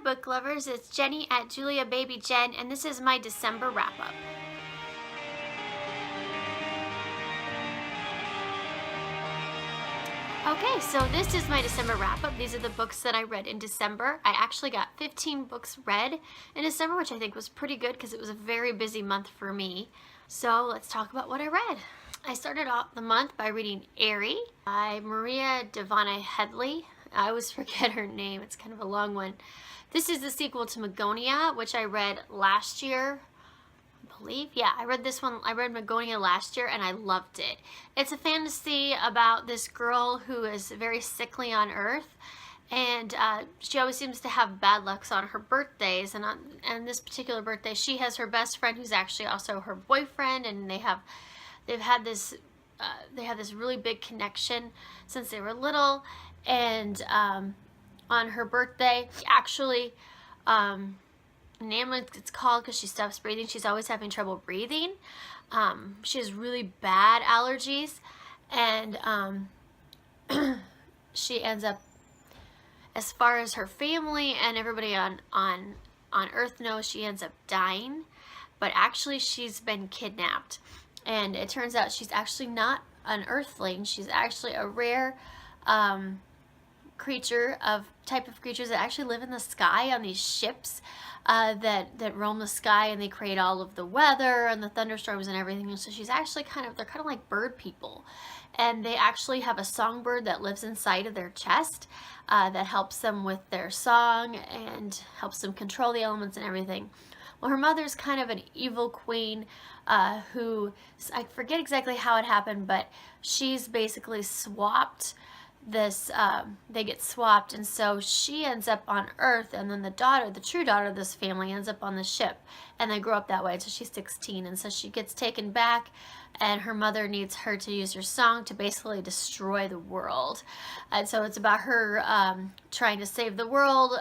book lovers, it's Jenny at Julia Baby Jen, and this is my December wrap-up. Okay, so this is my December wrap-up. These are the books that I read in December. I actually got 15 books read in December, which I think was pretty good because it was a very busy month for me. So let's talk about what I read. I started off the month by reading Airy by Maria Devana Headley. I always forget her name. It's kind of a long one. This is the sequel to Magnolia, which I read last year. I believe. Yeah, I read this one. I read Magnolia last year and I loved it. It's a fantasy about this girl who is very sickly on Earth, and she always seems to have bad lucks on her birthdays. And on this particular birthday, she has her best friend who's actually also her boyfriend, and they've had this really big connection since they were little. And on her birthday, actually, an ambulance gets called because she stops breathing. She's always having trouble breathing. She has really bad allergies, and she ends up, as far as her family and everybody on Earth knows, she ends up dying. But actually, she's been kidnapped, and it turns out she's actually not an Earthling. She's actually a rare type of creatures that actually live in the sky on these ships that roam the sky, and they create all of the weather and the thunderstorms and everything. And so she's actually they're kind of like bird people, and they actually have a songbird that lives inside of their chest that helps them with their song and helps them control the elements and everything. Well, her mother's kind of an evil queen who, I forget exactly how it happened, but she's basically swapped they get swapped, and so she ends up on Earth, and then the true daughter of this family, ends up on the ship, and they grow up that way. So she's 16, and so she gets taken back, and her mother needs her to use her song to basically destroy the world. And so it's about her trying to save the world,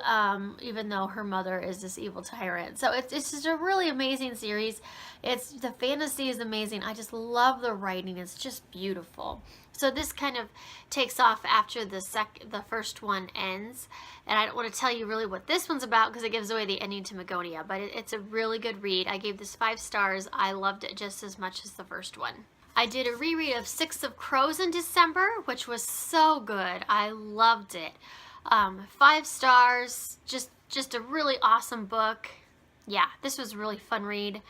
even though her mother is this evil tyrant. So it's just a really amazing series. The fantasy is amazing. I just love the writing. It's just beautiful. So this kind of takes off after the first one ends, and I don't want to tell you really what this one's about because it gives away the ending to Magnolia, but it's a really good read. I gave this 5 stars. I loved it just as much as the first one. I did a reread of 6 of Crows in December, which was so good. I loved it. 5 stars, just a really awesome book. Yeah, this was a really fun read.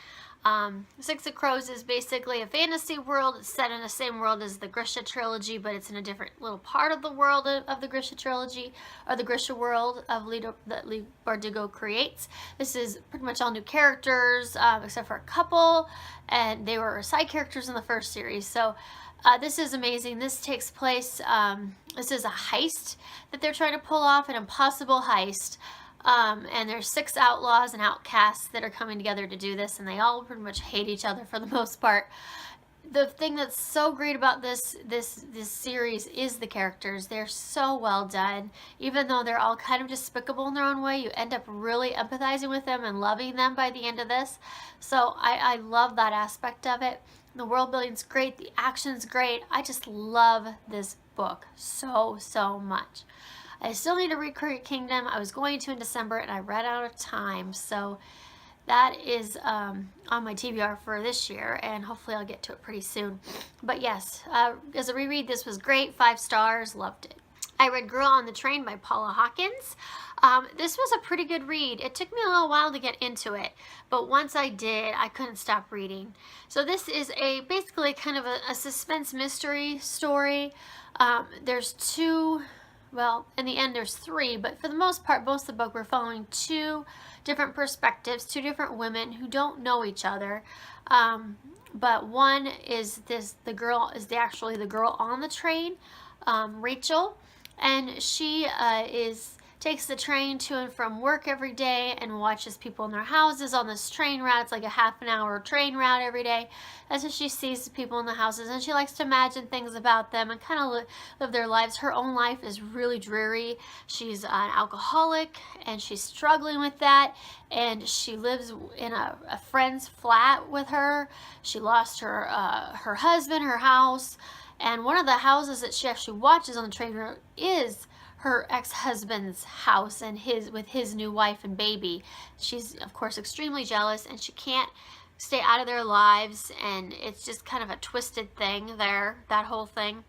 6 of Crows is basically a fantasy world. It's set in the same world as the Grisha trilogy, but it's in a different little part of the world of the Grisha trilogy, or the Grisha world that Leigh Bardugo creates. This is pretty much all new characters, except for a couple, and they were side characters in the first series. So this is amazing. This takes place, this is a heist that they're trying to pull off, an impossible heist. And there's 6 outlaws and outcasts that are coming together to do this, and they all pretty much hate each other for the most part. The thing that's so great about this series is the characters. They're so well done. Even though they're all kind of despicable in their own way, you end up really empathizing with them and loving them by the end of this. So I love that aspect of it. The world building's great. The action's great. I just love this book so much. I still need to read Cricket Kingdom. I was going to in December, and I ran out of time. So that is on my TBR for this year, and hopefully I'll get to it pretty soon. But yes, as a reread, this was great. 5 stars. Loved it. I read Girl on the Train by Paula Hawkins. This was a pretty good read. It took me a little while to get into it, but once I did, I couldn't stop reading. So this is basically kind of a suspense mystery story. There's 2... Well, in the end, there's 3, but for the most part, most of the book, we're following 2 different perspectives, 2 different women who don't know each other. But one is actually the girl on the train, Rachel, and she takes the train to and from work every day and watches people in their houses on this train route. It's like a half-an-hour train route every day. And so she sees the people in the houses, and she likes to imagine things about them and kind of live their lives. Her own life is really dreary. She's an alcoholic, and she's struggling with that, and she lives in a friend's flat with her. She lost her husband, her house, and one of the houses that she actually watches on the train route is her ex-husband's house and with his new wife and baby. She's of course extremely jealous, and she can't stay out of their lives, and it's just kind of a twisted thing there, that whole thing.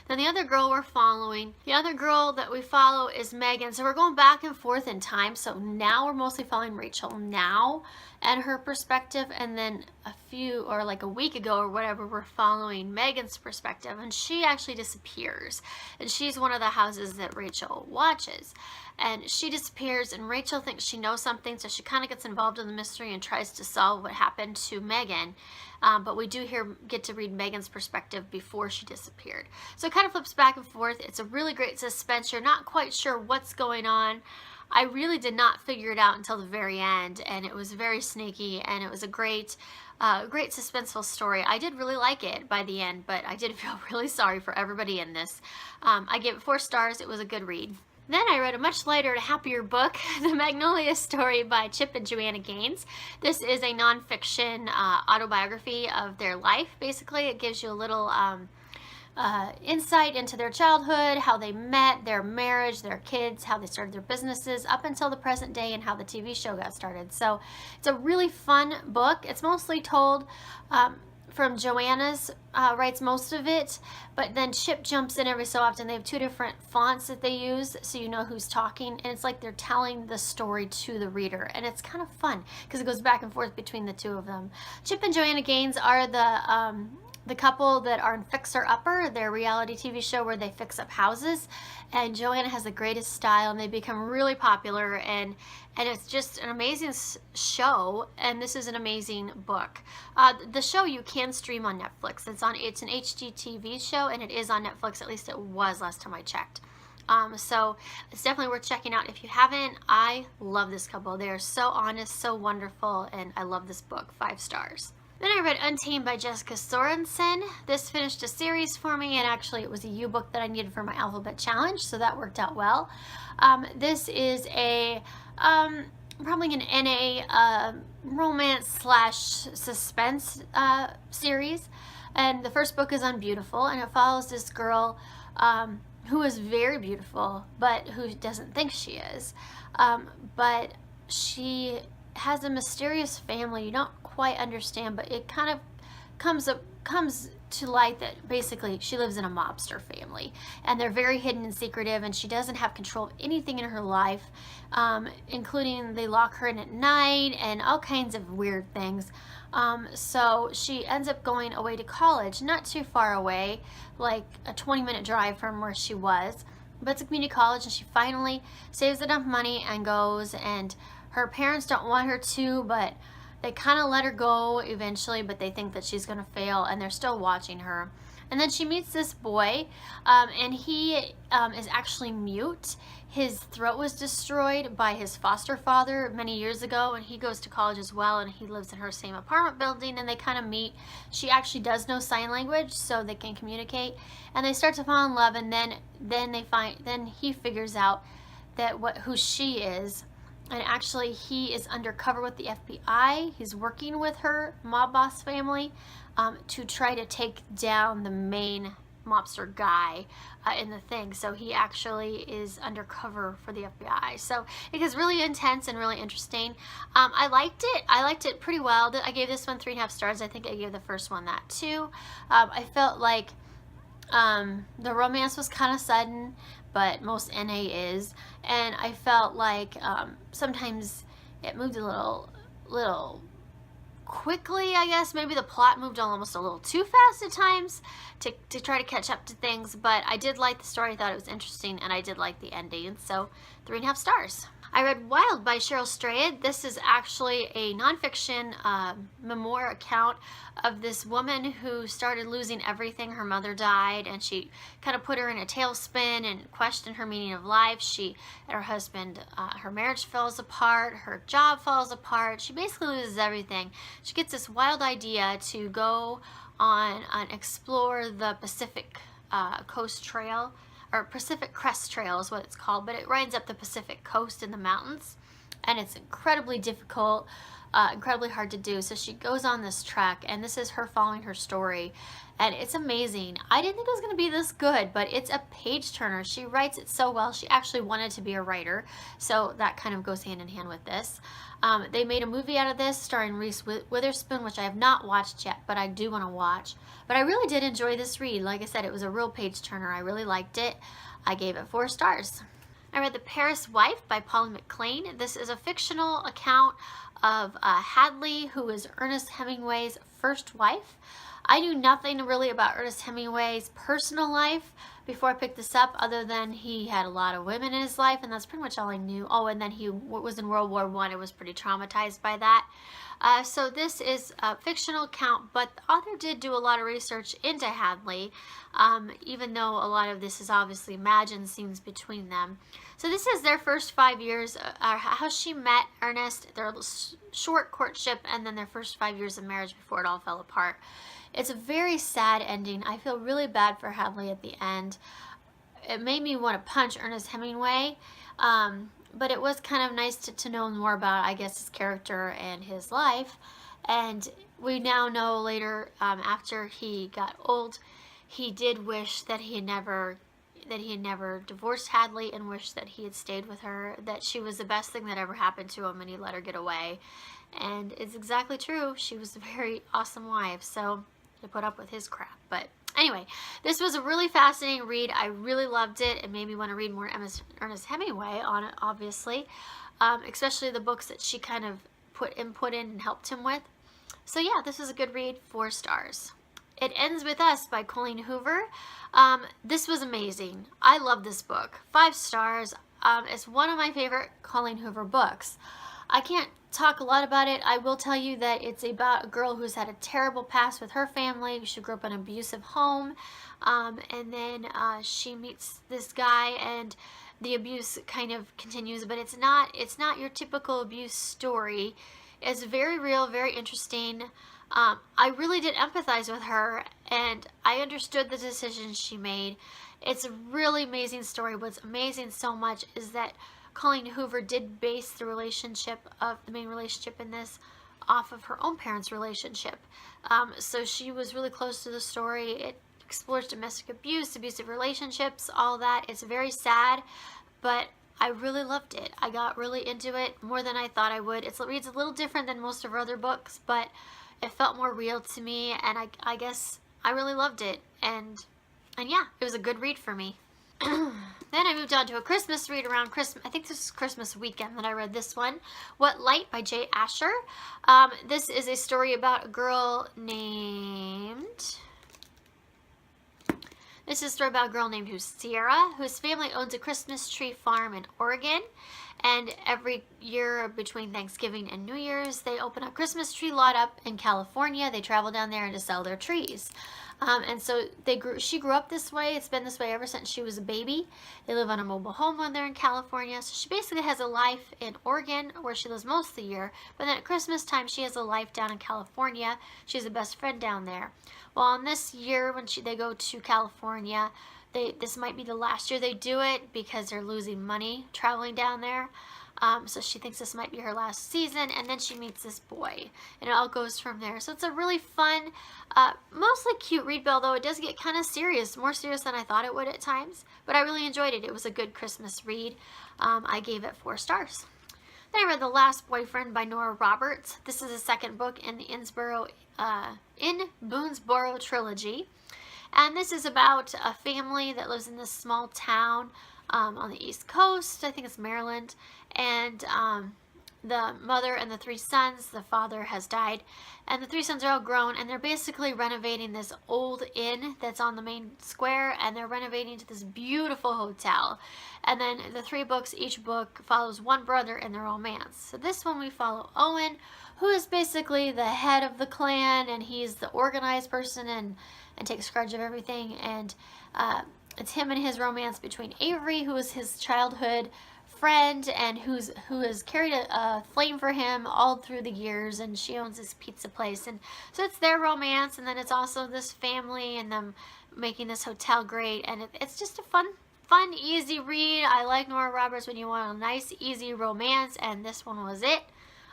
Then the other girl the other girl that we follow is Megan. So we're going back and forth in time. So now we're mostly following Rachel now and her perspective, and then like a week ago or whatever, we're following Megan's perspective, and she actually disappears, and she's one of the houses that Rachel watches, and she disappears, and Rachel thinks she knows something, so she kind of gets involved in the mystery and tries to solve what happened to Megan. But we do get to read Megan's perspective before she disappeared. So it kind of flips back and forth. It's a really great suspense. You're not quite sure what's going on. I really did not figure it out until the very end, and it was very sneaky, and it was a great suspenseful story. I did really like it by the end, but I did feel really sorry for everybody in this. I gave it 4 stars. It was a good read. Then I read a much lighter, happier book, The Magnolia Story by Chip and Joanna Gaines. This is a nonfiction autobiography of their life, basically. It gives you a little insight into their childhood, how they met, their marriage, their kids, how they started their businesses up until the present day, and how the TV show got started. So it's a really fun book. It's mostly told from Joanna's, writes most of it, but then Chip jumps in every so often. They have 2 different fonts that they use, so you know who's talking, and it's like they're telling the story to the reader, and it's kind of fun because it goes back and forth between the 2 of them. Chip and Joanna Gaines are the couple that are in Fixer Upper, their reality TV show where they fix up houses, and Joanna has the greatest style, and they become really popular, and it's just an amazing show, and this is an amazing book. The show you can stream on Netflix. It's an HGTV show, and it is on Netflix. At least it was last time I checked. So it's definitely worth checking out. If you haven't, I love this couple. They are so honest, so wonderful, and I love this book. 5 stars. Then I read Untamed by Jessica Sorensen. This finished a series for me, and actually it was a U-book that I needed for my alphabet challenge, so that worked out well. This is probably an NA romance / suspense series, and the first book is Unbeautiful, and it follows this girl who is very beautiful, but who doesn't think she is. But she has a mysterious family you don't quite understand, but it kind of comes to light that basically she lives in a mobster family, and they're very hidden and secretive, and she doesn't have control of anything in her life, including they lock her in at night and all kinds of weird things. So she ends up going away to college, not too far away, like a 20-minute drive from where she was, but it's a community college, and she finally saves enough money and goes, and her parents don't want her to, but they kind of let her go eventually, but they think that she's going to fail, and they're still watching her. And then she meets this boy, and he is actually mute. His throat was destroyed by his foster father many years ago, and he goes to college as well, and he lives in her same apartment building, and they kind of meet. She actually does know sign language, so they can communicate, and they start to fall in love, and then he figures out that who she is. And actually, he is undercover with the FBI. He's working with her mob boss family to try to take down the main mobster guy in the thing. So he actually is undercover for the FBI. So it gets really intense and really interesting. I liked it. I liked it pretty well. I gave this one 3.5 stars. I think I gave the first one that too. I felt like the romance was kind of sudden, but most NA is, and I felt like sometimes it moved a little quickly, I guess. Maybe the plot moved almost a little too fast at times to try to catch up to things, but I did like the story. I thought it was interesting, and I did like the ending, so 3.5 stars. I read Wild by Cheryl Strayed. This is actually a nonfiction memoir account of this woman who started losing everything. Her mother died, and she kind of put her in a tailspin and questioned her meaning of life. She and her husband, her marriage falls apart, her job falls apart. She basically loses everything. She gets this wild idea to go on and explore the Pacific Coast Trail, or Pacific Crest Trail is what it's called, but it rides up the Pacific coast in the mountains. and it's incredibly difficult, incredibly hard to do. So she goes on this trek, and this is her following her story, and it's amazing. I didn't think it was going to be this good, but it's a page turner. She writes it so well. She actually wanted to be a writer, so that kind of goes hand in hand with this. They made a movie out of this starring Reese Witherspoon, which I have not watched yet, but I do want to watch. But I really did enjoy this read. Like I said, it was a real page turner. I really liked it. I gave it 4 stars. I read The Paris Wife by Polly McLean. This is a fictional account of Hadley, who is Ernest Hemingway's first wife. I knew nothing really about Ernest Hemingway's personal life before I picked this up, other than he had a lot of women in his life, and that's pretty much all I knew. Oh, and then he was in World War I. I was pretty traumatized by that. So this is a fictional account, but the author did do a lot of research into Hadley, even though a lot of this is obviously imagined scenes between them. So this is their first 5 years, how she met Ernest, their short courtship, and then their first 5 years of marriage before it all fell apart. It's a very sad ending. I feel really bad for Hadley at the end. It made me want to punch Ernest Hemingway, but it was kind of nice to know more about, I guess, his character and his life. And we now know later, after he got old, he did wish that he had never divorced Hadley, and wished that he had stayed with her, that she was the best thing that ever happened to him, and he let her get away. And it's exactly true. She was a very awesome wife, so to put up with his crap. But anyway, this was a really fascinating read. I really loved it. It made me want to read more Ernest Hemingway on it, obviously, especially the books that she kind of put input in and helped him with. So yeah, this was a good read, 4 stars. It Ends With Us by Colleen Hoover. This was amazing. I love this book. 5 stars. It's one of my favorite Colleen Hoover books. I can't talk a lot about it. I will tell you that it's about a girl who's had a terrible past with her family. She grew up in an abusive home, and then she meets this guy, and the abuse kind of continues. But it's not your typical abuse story. It's very real, very interesting. I really did empathize with her, and I understood the decisions she made. It's a really amazing story. What's amazing so much is that Colleen Hoover did base the main relationship in this off of her own parents' relationship. So she was really close to the story. It explores domestic abuse, abusive relationships, all that. It's very sad, but I really loved it. I got really into it more than I thought I would. It reads a little different than most of her other books, but it felt more real to me, and I guess I really loved it. And yeah, it was a good read for me. Then I moved on to a Christmas read around Christmas. I think this is Christmas weekend that I read this one. What Light by Jay Asher. This is a story about a girl named... This is a story about a girl named Sierra, whose family owns a Christmas tree farm in Oregon. And every year between Thanksgiving and New Year's, they open a Christmas tree lot up in California. They travel down there and to sell their trees. And so she grew up this way. It's been this way ever since she was a baby. They live on a mobile home when they're in California. So she basically has a life in Oregon, where she lives most of the year. But then at Christmas time, she has a life down in California. She has a best friend down there. Well, on this year, when they go to California, this might be the last year they do it, because they're losing money traveling down there. So she thinks this might be her last season, and then she meets this boy, and it all goes from there. So it's a really fun, mostly cute read, although it does get kind of serious, more serious than I thought it would at times. But I really enjoyed it. It was a good Christmas read. I gave it 4 stars. Then I read The Last Boyfriend by Nora Roberts. This is the second book in the In Boonesboro trilogy. And this is about a family that lives in this small town on the East Coast. I think it's Maryland. And the mother and the 3 sons, the father has died, and the 3 sons are all grown, and they're basically renovating this old inn that's on the main square, and they're renovating to this beautiful hotel. And then the 3 books, each book follows one brother in their romance. So this one we follow Owen, who is basically the head of the clan, and he's the organized person and takes charge of everything. And it's him and his romance between Airy, who is his childhood friend and who has carried a flame for him all through the years, and she owns this pizza place. And so it's their romance, and then it's also this family and them making this hotel great, and it's just a fun fun, easy read. I like Nora Roberts when you want a nice, easy romance, and this one was it.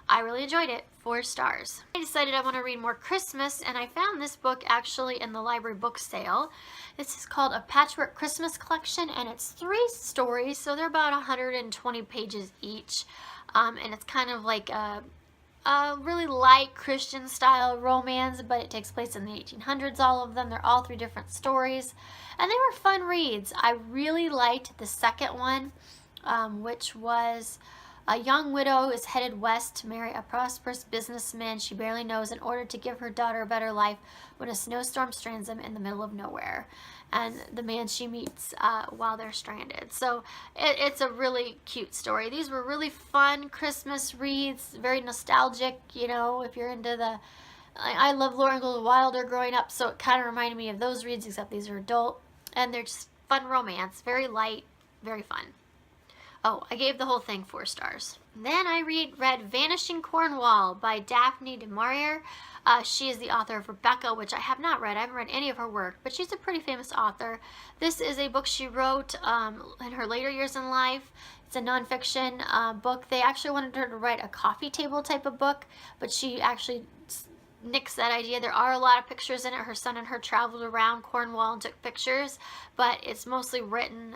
I really enjoyed it. 4 stars. I decided I want to read more Christmas, and I found this book actually in the library book sale. This is called A Patchwork Christmas Collection, and it's 3 stories, so they're about 120 pages each. And it's kind of like a really light Christian style romance, but it takes place in the 1800s, all of them. They're all 3 different stories, and they were fun reads. I really liked the second one, which was a young widow is headed west to marry a prosperous businessman she barely knows in order to give her daughter a better life when a snowstorm strands them in the middle of nowhere. And the man she meets while they're stranded. So it's a really cute story. These were really fun Christmas reads, very nostalgic, you know, if you're into the... I love Laura Ingalls Wilder growing up, so it kind of reminded me of those reads, except these are adult. And they're just fun romance, very light, very fun. Oh, I gave the whole thing 4 stars. Then I read Vanishing Cornwall by Daphne du Maurier. She is the author of Rebecca, which I have not read. I haven't read any of her work, but she's a pretty famous author. This is a book she wrote in her later years in life. It's a nonfiction book. They actually wanted her to write a coffee table type of book, but she actually nixed that idea. There are a lot of pictures in it. Her son and her traveled around Cornwall and took pictures, but it's mostly written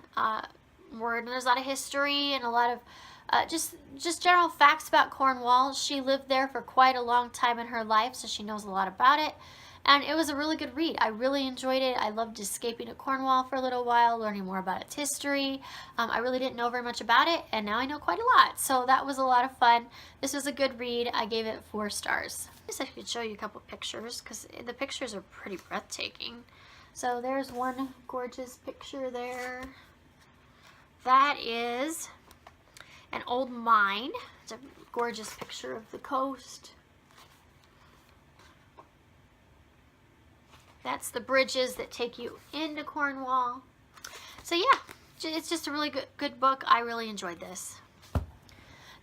word, and there's a lot of history and a lot of just general facts about Cornwall. She lived there for quite a long time in her life, so she knows a lot about it, and it was a really good read. I really enjoyed it. I loved escaping to Cornwall for a little while, learning more about its history. I really didn't know very much about it, and now I know quite a lot, so that was a lot of fun. This was a good read. I gave it 4 stars. I guess I could show you a couple pictures, because the pictures are pretty breathtaking. So there's one gorgeous picture there. That is an old mine. It's a gorgeous picture of the coast. That's the bridges that take you into Cornwall. So yeah, it's just a really good book. I really enjoyed this.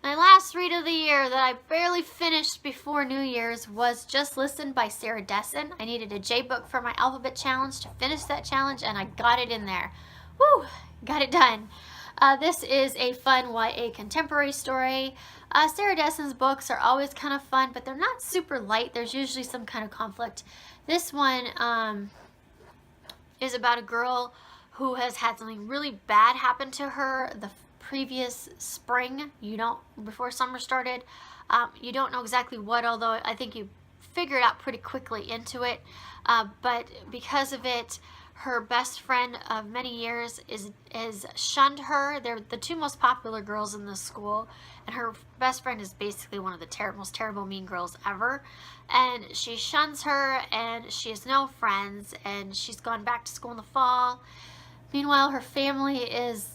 My last read of the year that I barely finished before New Year's was Just Listen by Sarah Dessen. I needed a J book for my alphabet challenge to finish that challenge, and I got it in there. Woo! Got it done. This is a fun YA contemporary story. Sarah Dessen's books are always kind of fun, but they're not super light. There's usually some kind of conflict. This one is about a girl who has had something really bad happen to her the previous spring. Before summer started. You don't know exactly what, although I think you figure it out pretty quickly into it. But because of it, her best friend of many years is shunned her. They're the 2 most popular girls in the school, and her best friend is basically one of the most terrible mean girls ever. And she shuns her, and she has no friends, and she's gone back to school in the fall. Meanwhile, her family is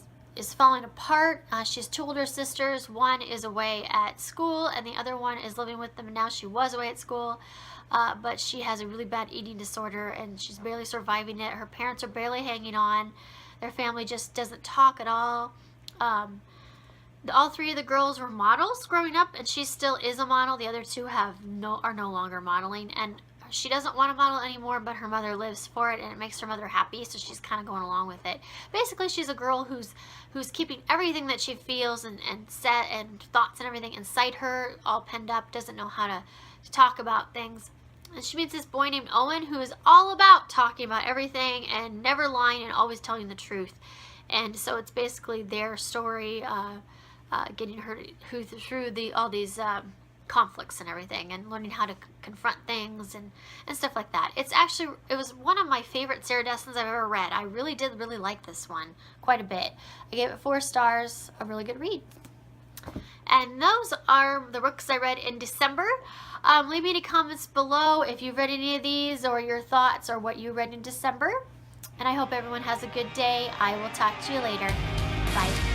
falling apart. She has 2 older sisters. One is away at school, and the other one is living with them, and now she was away at school. But she has a really bad eating disorder, and she's barely surviving it. Her parents are barely hanging on. Their family just doesn't talk at all. All 3 of the girls were models growing up, and she still is a model. The other 2 are no longer modeling, and she doesn't want to model anymore, but her mother lives for it, and it makes her mother happy, so she's kind of going along with it. Basically, she's a girl who's keeping everything that she feels and thoughts and everything inside her, all penned up, doesn't know how to talk about things. And she meets this boy named Owen, who is all about talking about everything and never lying and always telling the truth. And so it's basically their story, getting her through all these conflicts and everything, and learning how to confront things and stuff like that. It was one of my favorite Sarah Dessens I've ever read. I really did like this one quite a bit. I gave it 4 stars, a really good read. And those are the books I read in December. Leave me any comments below if you've read any of these, or your thoughts, or what you read in December. And I hope everyone has a good day. I will talk to you later. Bye.